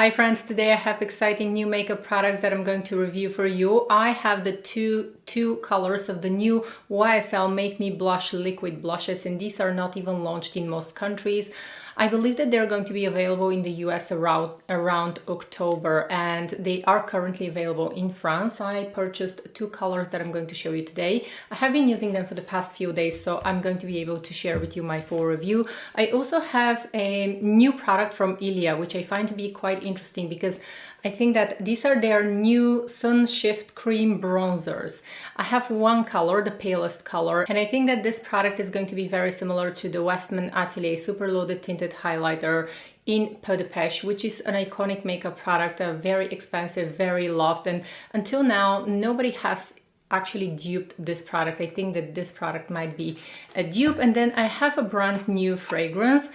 Hi friends, today I have exciting new makeup products that I'm going to review for you. I have the two colors of the new YSL Make Me Blush liquid blushes, and these are not even launched in most countries. I believe that they're going to be available in the US around October, and they are currently available in France. I purchased two colors that I'm going to show you today. I have been using them for the past few days, so I'm going to be able to share with you my full review. I also have a new product from Ilia, which I find to be quite interesting because I think that these are their new Sunshift cream bronzers. I have one color, the palest color, and I think that this product is going to be very similar to the Westman Atelier Super Loaded Tinted Highlighter in peau de peche, which is an iconic makeup product, very expensive, very loved, and until now nobody has actually duped this product. I think that this product might be a dupe. And then I have a brand new fragrance,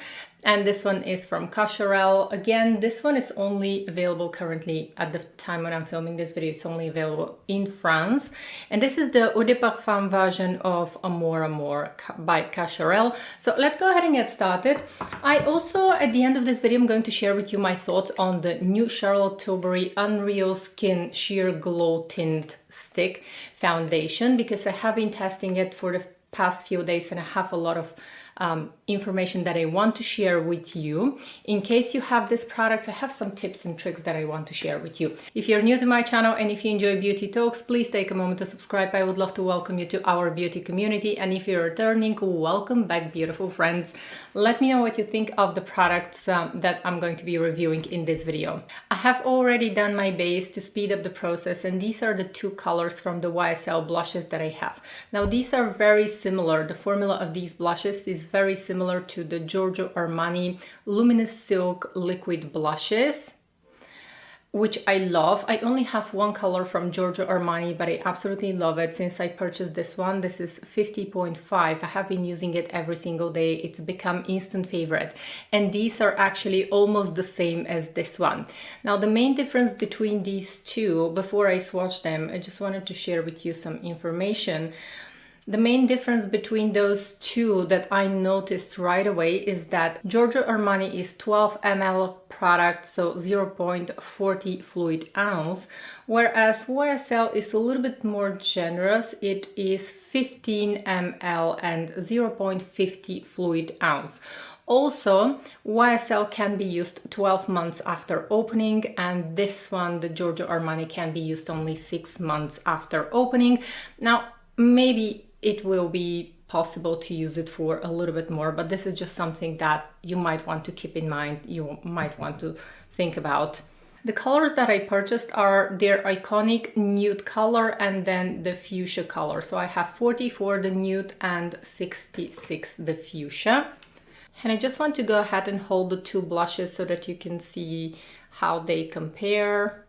and this one is from Cacharel. Again, this one is only available currently at the time when I'm filming this video. It's only available in France. And this is the Eau de Parfum version of Amour Amour by Cacharel. So let's go ahead and get started. I also, at the end of this video, I'm going to share with you my thoughts on the new Charlotte Tilbury Unreal Skin Sheer Glow Tint Stick Foundation, because I have been testing it for the past few days and I have a lot of information that I want to share with you. In case you have this product, I have some tips and tricks that I want to share with you. If you're new to my channel and if you enjoy beauty talks, please take a moment to subscribe. I would love to welcome you to our beauty community. And if you're returning, welcome back, beautiful friends. Let me know what you think of the products that I'm going to be reviewing in this video. I have already done my base to speed up the process, and these are the two colors from the YSL blushes that I have. Now, these are very similar. The formula of these blushes is very similar to the Giorgio Armani Luminous Silk liquid blushes, which I love. I only have one color from Giorgio Armani, but I absolutely love it since I purchased this one. This is 50.5. I have been using it every single day. It's become instant favorite. And these are actually almost the same as this one. Now, the main difference between these two, before I swatch them, I just wanted to share with you some information. The main difference between those two that I noticed right away is that Giorgio Armani is 12 ml product, so 0.40 fluid ounce, whereas YSL is a little bit more generous. It is 15 ml and 0.50 fluid ounce. Also, YSL can be used 12 months after opening, and this one, the Giorgio Armani, can be used only 6 months after opening. Now, maybe it will be possible to use it for a little bit more, but this is just something that you might want to keep in mind, you might want to think about. The colors that I purchased are their iconic nude color and then the fuchsia color. So I have 44 the nude and 66 the fuchsia. And I just want to go ahead and hold the two blushes so that you can see how they compare.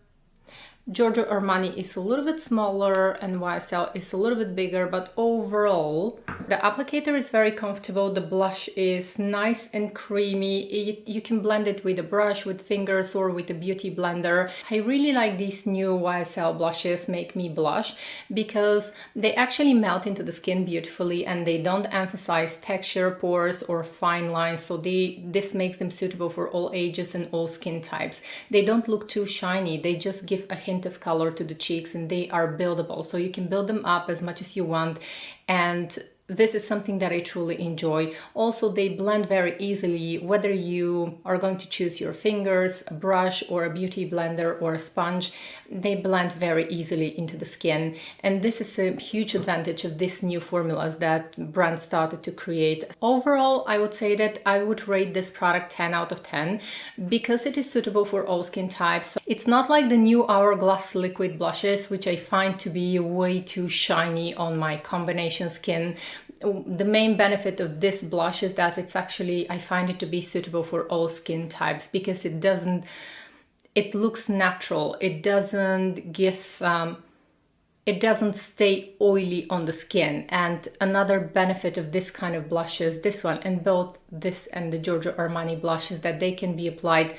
Giorgio Armani is a little bit smaller and YSL is a little bit bigger, but overall the applicator is very comfortable. The blush is nice and creamy. You can blend it with a brush, with fingers, or with a beauty blender. I really like these new YSL blushes, Make Me Blush, because they actually melt into the skin beautifully and they don't emphasize texture, pores, or fine lines. So this makes them suitable for all ages and all skin types. They don't look too shiny. They just give a hint of color to the cheeks, and they are buildable, so you can build them up as much as you want, and this is something that I truly enjoy. Also, they blend very easily, whether you are going to choose your fingers, a brush, or a beauty blender, or a sponge. They blend very easily into the skin, and this is a huge advantage of these new formulas that brands started to create. Overall, I would say that I would rate this product 10 out of 10 because it is suitable for all skin types. It's not like the new Hourglass liquid blushes, which I find to be way too shiny on my combination skin. The main benefit of this blush is that it's actually, I find it to be suitable for all skin types because it looks natural. It doesn't give, it doesn't stay oily on the skin. And another benefit of this kind of blushes, this one and both this and the Giorgio Armani blush, is that they can be applied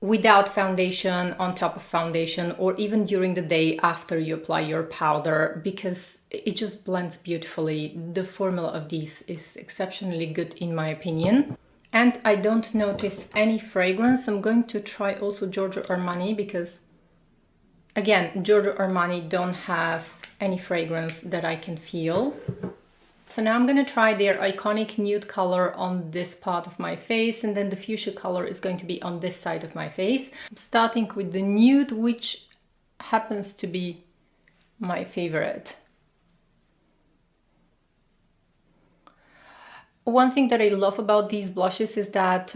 without foundation, on top of foundation, or even during the day after you apply your powder, because it just blends beautifully. The formula of these is exceptionally good in my opinion. And I don't notice any fragrance. I'm going to try also Giorgio Armani because, again, Giorgio Armani don't have any fragrance that I can feel. So now I'm going to try their iconic nude color on this part of my face, and then the fuchsia color is going to be on this side of my face. I'm starting with the nude, which happens to be my favorite. One thing that I love about these blushes is that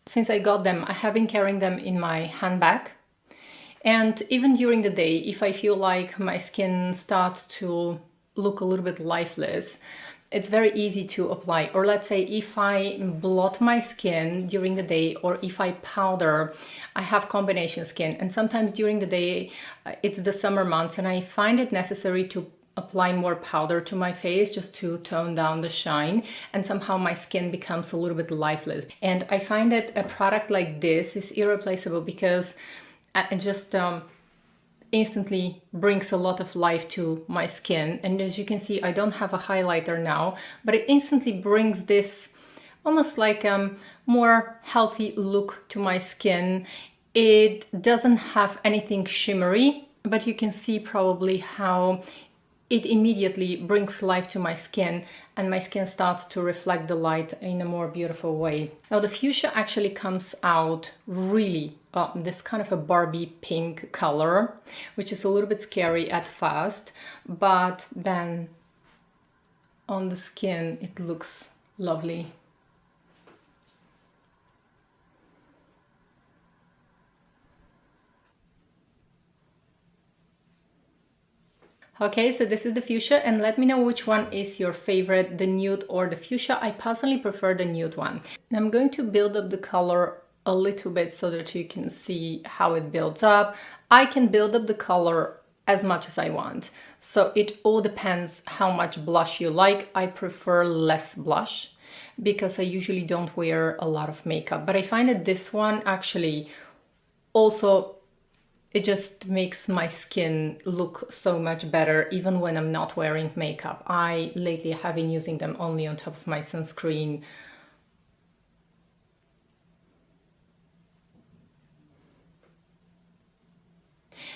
since I got them, I have been carrying them in my handbag. And even during the day, if I feel like my skin starts to look a little bit lifeless, it's very easy to apply. Or let's say if I blot my skin during the day, or if I powder, I have combination skin, and sometimes during the day it's the summer months and I find it necessary to apply more powder to my face just to tone down the shine, and somehow my skin becomes a little bit lifeless. And I find that a product like this is irreplaceable because it just instantly brings a lot of life to my skin. And as you can see, I don't have a highlighter now, but it instantly brings this almost like more healthy look to my skin. It doesn't have anything shimmery, but you can see probably how it immediately brings life to my skin, and my skin starts to reflect the light in a more beautiful way. Now the fuchsia actually comes out really this kind of a Barbie pink color, which is a little bit scary at first, but then on the skin it looks lovely. Okay, so this is the fuchsia, and let me know which one is your favorite, the nude or the fuchsia. I personally prefer the nude one. I'm going to build up the color a little bit so that you can see how it builds up. I can build up the color as much as I want, so it all depends how much blush you like. I prefer less blush because I usually don't wear a lot of makeup, but I find that this one actually also, it just makes my skin look so much better even when I'm not wearing makeup. I lately have been using them only on top of my sunscreen.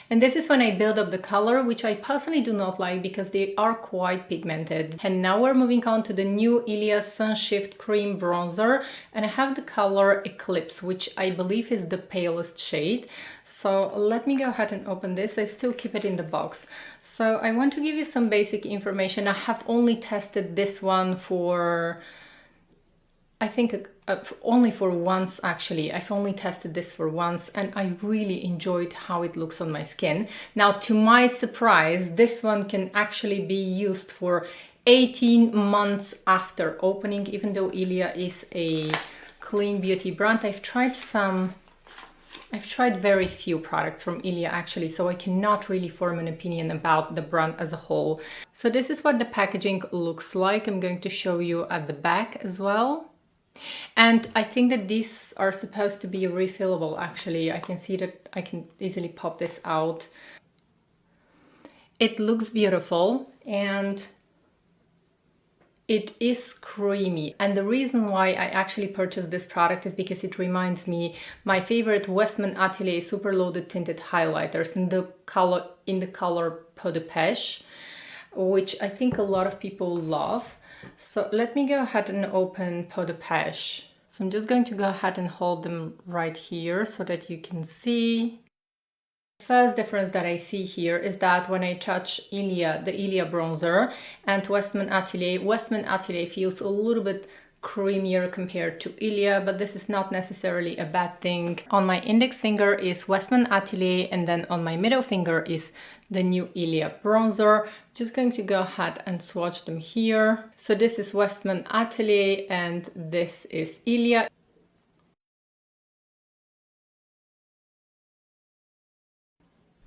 And this is when I build up the color, which I personally do not like because they are quite pigmented. And now we're moving on to the new Ilia Sunshift Cream Bronzer. And I have the color Eclipse, which I believe is the palest shade. So let me go ahead and open this. I still keep it in the box. So I want to give you some basic information. I have only tested this one for, I think, only for once actually. I've only tested this for once and I really enjoyed how it looks on my skin. Now, to my surprise, this one can actually be used for 18 months after opening, even though Ilia is a clean beauty brand. I've tried very few products from Ilia actually, so I cannot really form an opinion about the brand as a whole. So this is what the packaging looks like. I'm going to show you at the back as well. And I think that these are supposed to be refillable actually. I can see that I can easily pop this out. It looks beautiful and it is creamy. And the reason why I actually purchased this product is because it reminds me my favorite Westman Atelier super loaded tinted highlighters in the color peau de peche, which I think a lot of people love. So let me go ahead and open peau de peche. So I'm just going to go ahead and hold them right here so that you can see. The first difference that I see here is that when I touch Ilia, the Ilia bronzer, and Westman Atelier feels a little bit creamier compared to Ilia, but this is not necessarily a bad thing. On my index finger is Westman Atelier, and then on my middle finger is the new Ilia bronzer. Just going to go ahead and swatch them here. So this is Westman Atelier and this is Ilia.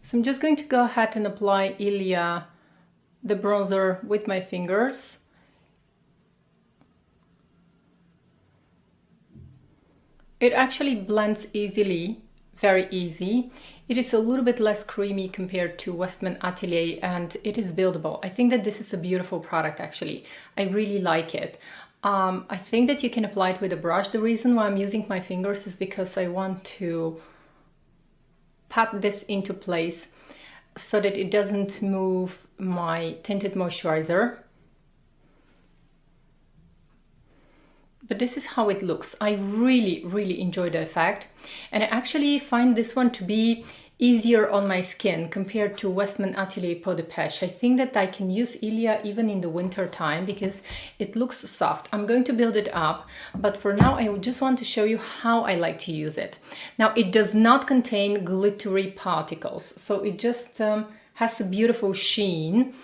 So I'm just going to go ahead and apply Ilia, the bronzer, with my fingers. It actually blends easily, very easy. It is a little bit less creamy compared to Westman Atelier and it is buildable. I think that this is a beautiful product actually. I really like it. I think that you can apply it with a brush. The reason why I'm using my fingers is because I want to pat this into place so that it doesn't move my tinted moisturizer. But this is how it looks. I really enjoy the effect, and I actually find this one to be easier on my skin compared to Westman Atelier Peau de Peche. I think that I can use Ilia even in the winter time because it looks soft. I'm going to build it up, but for now I just want to show you how I like to use it. Now, it does not contain glittery particles, so it just has a beautiful sheen,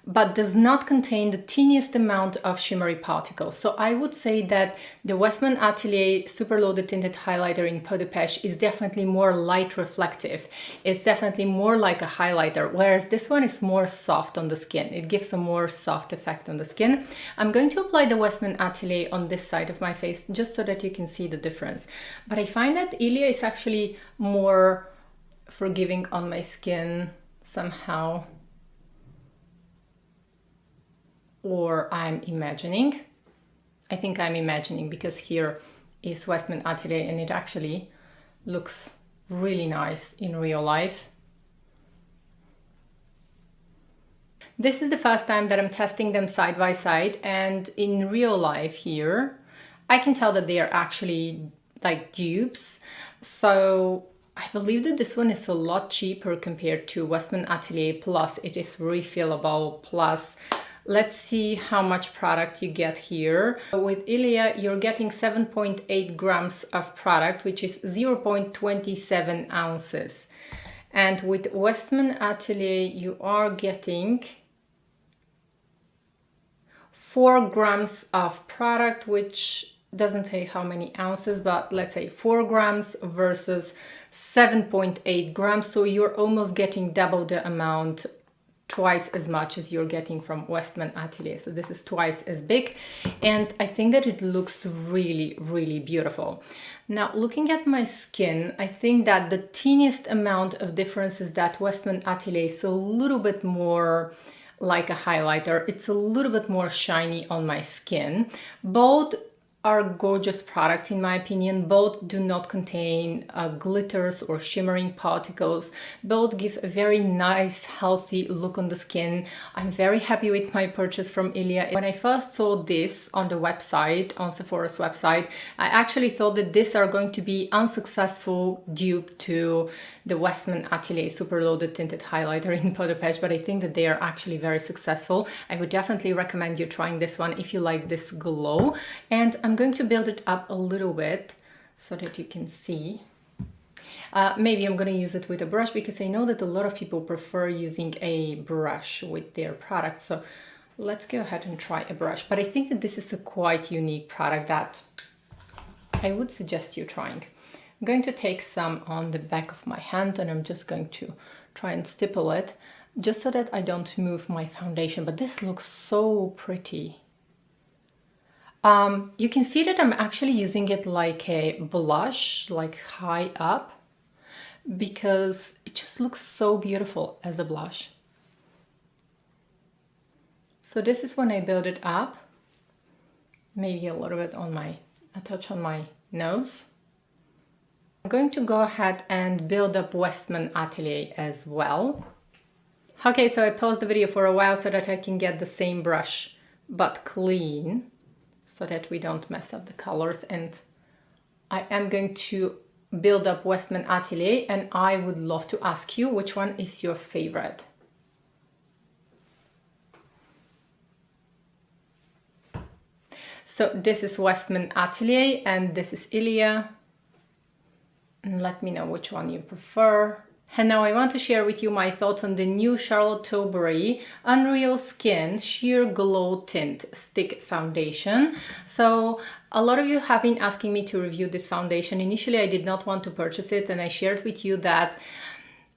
but does not contain the teeniest amount of shimmery particles. So I would say that the Westman Atelier Super Loaded Tinted Highlighter in Peau de Peche is definitely more light reflective. It's definitely more like a highlighter, whereas this one is more soft on the skin. It gives a more soft effect on the skin. I'm going to apply the Westman Atelier on this side of my face just so that you can see the difference. But I find that Ilia is actually more forgiving on my skin somehow. Or I'm imagining. I think I'm imagining because here is Westman Atelier and it actually looks really nice in real life. This is the first time that I'm testing them side by side, and in real life here, I can tell that they are actually like dupes. So I believe that this one is a lot cheaper compared to Westman Atelier, plus it is refillable, plus let's see how much product you get here. With Ilia, you're getting 7.8 grams of product, which is 0.27 ounces. And with Westman Atelier, you are getting 4 grams of product, which doesn't say how many ounces, but let's say 4 grams versus 7.8 grams. So you're almost getting double the amount, twice as much as you're getting from Westman Atelier. So this is twice as big, and I think that it looks really beautiful. Now, looking at my skin, I think that the teeniest amount of difference is that Westman Atelier is a little bit more like a highlighter. It's a little bit more shiny on my skin. Both are gorgeous products in my opinion. Both do not contain glitters or shimmering particles. Both give a very nice, healthy look on the skin. I'm very happy with my purchase from Ilia. When I first saw this on the website, on Sephora's website, I actually thought that these are going to be unsuccessful dupe to the Westman Atelier Super Loaded Tinted Highlighter in Peau de Peche, but I think that they are actually very successful. I would definitely recommend you trying this one if you like this glow. And I'm going to build it up a little bit so that you can see. Maybe I'm going to use it with a brush because I know that a lot of people prefer using a brush with their product. So let's go ahead and try a brush. But I think that this is a quite unique product that I would suggest you trying. I'm going to take some on the back of my hand and I'm just going to try and stipple it just so that I don't move my foundation. But this looks so pretty. You can see that I'm actually using it like a blush, like high up, because it just looks so beautiful as a blush. So this is when I build it up, maybe a little bit on a touch on my nose. I'm going to go ahead and build up Westman Atelier as well. Okay, so I paused the video for a while so that I can get the same brush, but clean, so that we don't mess up the colors. And I am going to build up Westman Atelier, and I would love to ask you which one is your favorite. So this is Westman Atelier and this is Ilia. And let me know which one you prefer. And now I want to share with you my thoughts on the new Charlotte Tilbury Unreal Skin Sheer Glow Tint Stick Foundation. So a lot of you have been asking me to review this foundation. Initially, I did not want to purchase it, and I shared with you that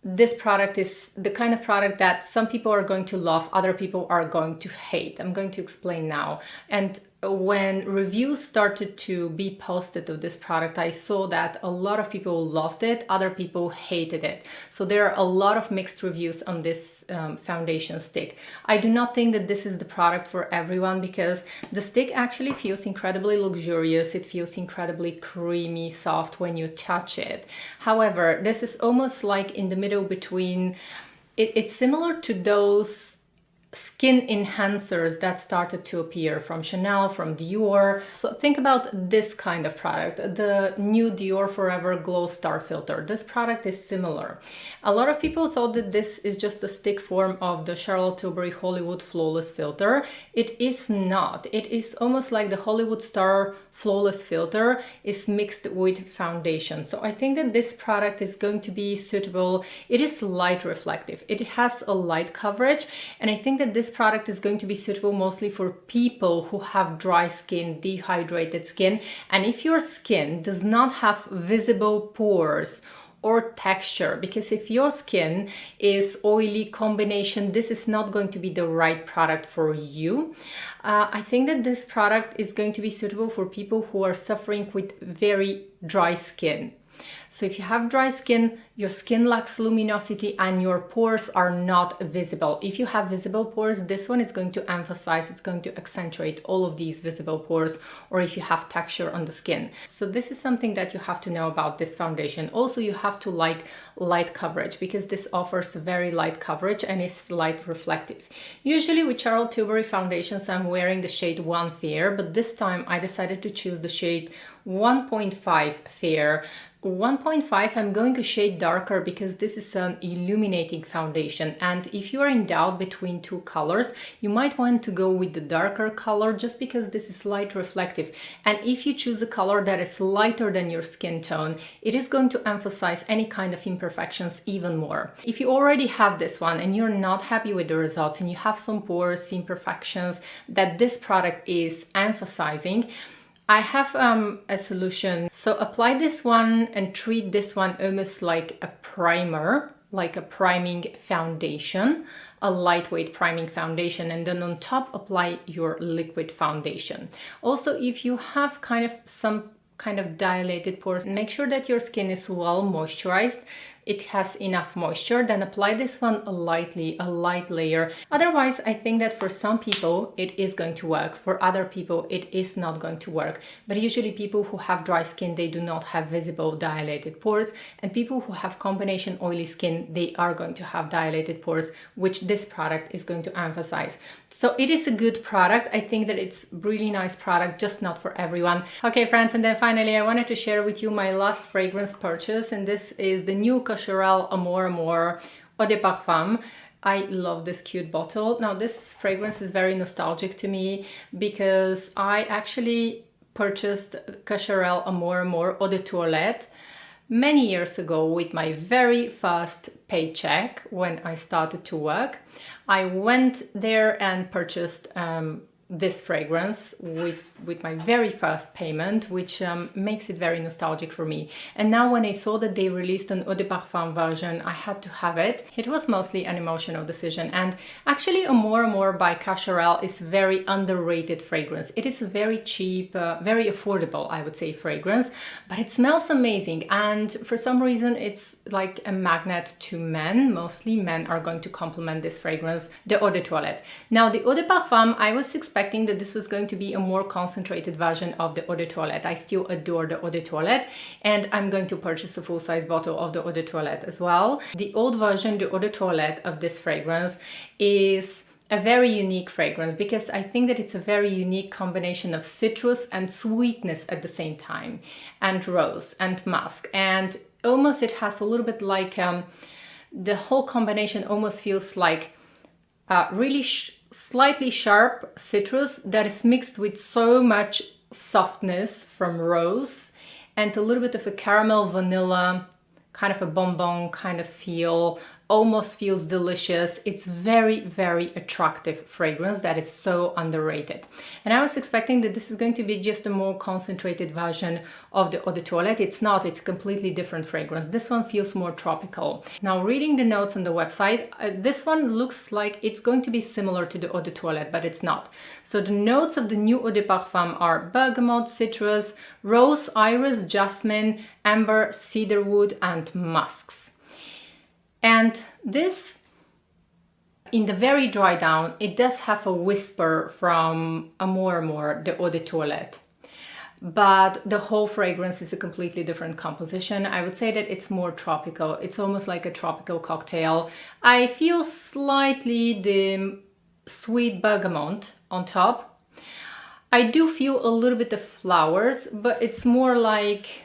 this product is the kind of product that some people are going to love, other people are going to hate. I'm going to explain now. And when reviews started to be posted of this product, I saw that a lot of people loved it, other people hated it. So there are a lot of mixed reviews on this foundation stick. I do not think that this is the product for everyone because the stick actually feels incredibly luxurious. It feels incredibly creamy, soft when you touch it. However, this is almost like in the middle between, it's similar to those skin enhancers that started to appear from Chanel, from Dior. So think about this kind of product, the new Dior Forever Glow Star Filter. This product is similar. A lot of people thought that this is just a stick form of the Charlotte Tilbury Hollywood Flawless Filter. It is not. It is almost like the Hollywood Star Flawless Filter is mixed with foundation. So I think that this product is going to be suitable. It is light reflective. It has a light coverage, and I think that this product is going to be suitable mostly for people who have dry skin, dehydrated skin, and if your skin does not have visible pores or texture, because if your skin is oily combination, this is not going to be the right product for you. I think that this product is going to be suitable for people who are suffering with very dry skin. So if you have dry skin, your skin lacks luminosity and your pores are not visible. If you have visible pores, this one is going to emphasize, it's going to accentuate all of these visible pores, or if you have texture on the skin. So this is something that you have to know about this foundation. Also, you have to like light coverage because this offers very light coverage and is light reflective. Usually with Charlotte Tilbury foundations, I'm wearing the shade 1 Fair, but this time I decided to choose the shade 1.5 Fair. 1.5 I'm going a shade darker because this is an illuminating foundation, and if you are in doubt between two colors, you might want to go with the darker color just because this is light reflective. And if you choose a color that is lighter than your skin tone, it is going to emphasize any kind of imperfections even more. If you already have this one and you're not happy with the results and you have some pores, imperfections that this product is emphasizing, I have a solution. So apply this one and treat this one almost like a primer, like a priming foundation, a lightweight priming foundation, and then on top apply your liquid foundation. Also, if you have some kind of dilated pores, make sure that your skin is well moisturized. It has enough moisture, then apply this one lightly, a light layer. Otherwise, I think that for some people it is going to work. For other people, it is not going to work. But usually people who have dry skin, they do not have visible dilated pores. And people who have combination oily skin, they are going to have dilated pores, which this product is going to emphasize. So it is a good product. I think that it's really nice product, just not for everyone. Okay, friends, and then finally, I wanted to share with you my last fragrance purchase, and this is the new Cocherelle Amour Eau de Parfum. I love this cute bottle. Now, this fragrance is very nostalgic to me because I actually purchased Cocherelle Amour Eau de Toilette many years ago with my very first paycheck when I started to work. I went there and purchased this fragrance with my very first payment, which makes it very nostalgic for me. And now when I saw that they released an Eau de Parfum version, I had to have it. It was mostly an emotional decision. And actually Amour by Cocherelle is very underrated fragrance. It is a very cheap, very affordable, I would say, fragrance, but it smells amazing. And for some reason, it's like a magnet to men. Mostly men are going to compliment this fragrance, the Eau de Toilette. Now, the Eau de Parfum, I was expecting that this was going to be a more concentrated version of the Eau de Toilette. I still adore the Eau de Toilette, and I'm going to purchase a full-size bottle of the Eau de Toilette as well. The old version, the Eau de Toilette of this fragrance, is a very unique fragrance because I think that it's a very unique combination of citrus and sweetness at the same time, and rose and musk, and almost it has a little bit like the whole combination almost feels like really slightly sharp citrus that is mixed with so much softness from rose and a little bit of a caramel vanilla, kind of a bonbon kind of feel, almost feels delicious. It's very, very attractive fragrance that is so underrated. And I was expecting that this is going to be just a more concentrated version of the Eau de Toilette. It's not, it's a completely different fragrance. This one feels more tropical. Now, reading the notes on the website, this one looks like it's going to be similar to the Eau de Toilette, but it's not. So the notes of the new Eau de Parfum are bergamot, citrus, rose, iris, jasmine, amber, cedarwood, and musks. And this, in the very dry down, it does have a whisper from Amour, the Eau de Toilette. But the whole fragrance is a completely different composition. I would say that it's more tropical. It's almost like a tropical cocktail. I feel slightly the sweet bergamot on top. I do feel a little bit of flowers, but it's more like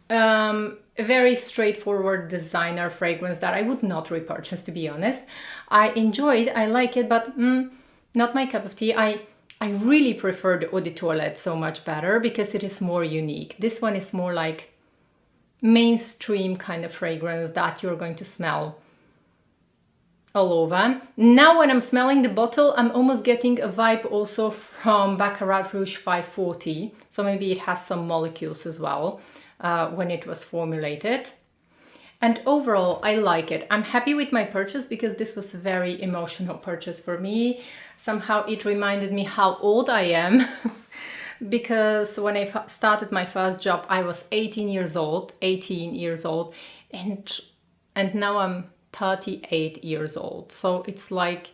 a very straightforward designer fragrance that I would not repurchase, to be honest. I enjoy it, I like it, but not my cup of tea. I really prefer the Eau de Toilette so much better because it is more unique. This one is more like mainstream kind of fragrance that you're going to smell all over. Now when I'm smelling the bottle, I'm almost getting a vibe also from Baccarat Rouge 540. So maybe it has some molecules as well. When it was formulated. And overall, I like it. I'm happy with my purchase because this was a very emotional purchase for me. Somehow it reminded me how old I am because when I started my first job, I was 18 years old, and now I'm 38 years old. So it's like,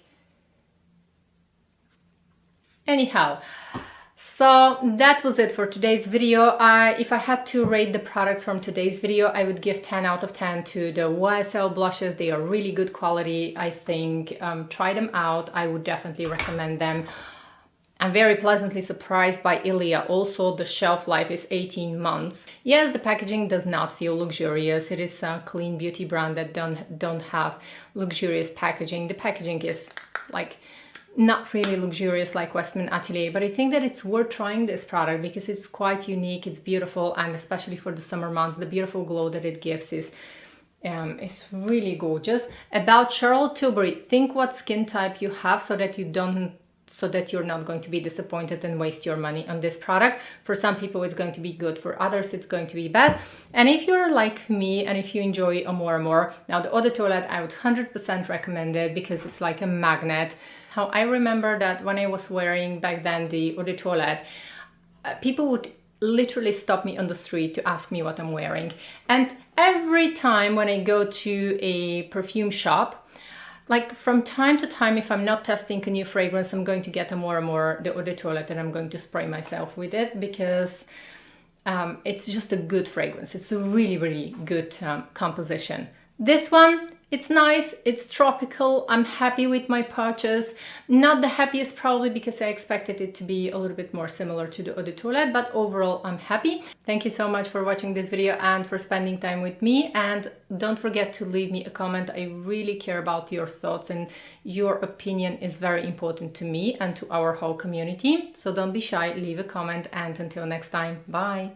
anyhow. So that was it for today's video. If I had to rate the products from today's video, I would give 10 out of 10 to the YSL blushes. They are really good quality, I think. Try them out. I would definitely recommend them. I'm very pleasantly surprised by Ilia. Also, the shelf life is 18 months. Yes, the packaging does not feel luxurious. It is a clean beauty brand that don't have luxurious packaging. The packaging is like not really luxurious like Westman Atelier, but I think that it's worth trying this product because it's quite unique, it's beautiful, and especially for the summer months, the beautiful glow that it gives is really gorgeous. About Charlotte Tilbury, think what skin type you have so that you're not going to be disappointed and waste your money on this product. For some people it's going to be good, for others it's going to be bad. And if you're like me and if you enjoy Amour, now the Eau de Toilette I would 100% recommend it because it's like a magnet. How I remember that when I was wearing back then the Eau de Toilette, people would literally stop me on the street to ask me what I'm wearing. And every time when I go to a perfume shop, like from time to time, if I'm not testing a new fragrance, I'm going to get Amour, the Eau de Toilette, and I'm going to spray myself with it because it's just a good fragrance. It's a really, really good composition. This one, it's nice, it's tropical, I'm happy with my purchase. Not the happiest probably because I expected it to be a little bit more similar to the Eau de Toilette, but overall I'm happy. Thank you so much for watching this video and for spending time with me, and don't forget to leave me a comment. I really care about your thoughts and your opinion is very important to me and to our whole community. So don't be shy, leave a comment, and until next time, bye!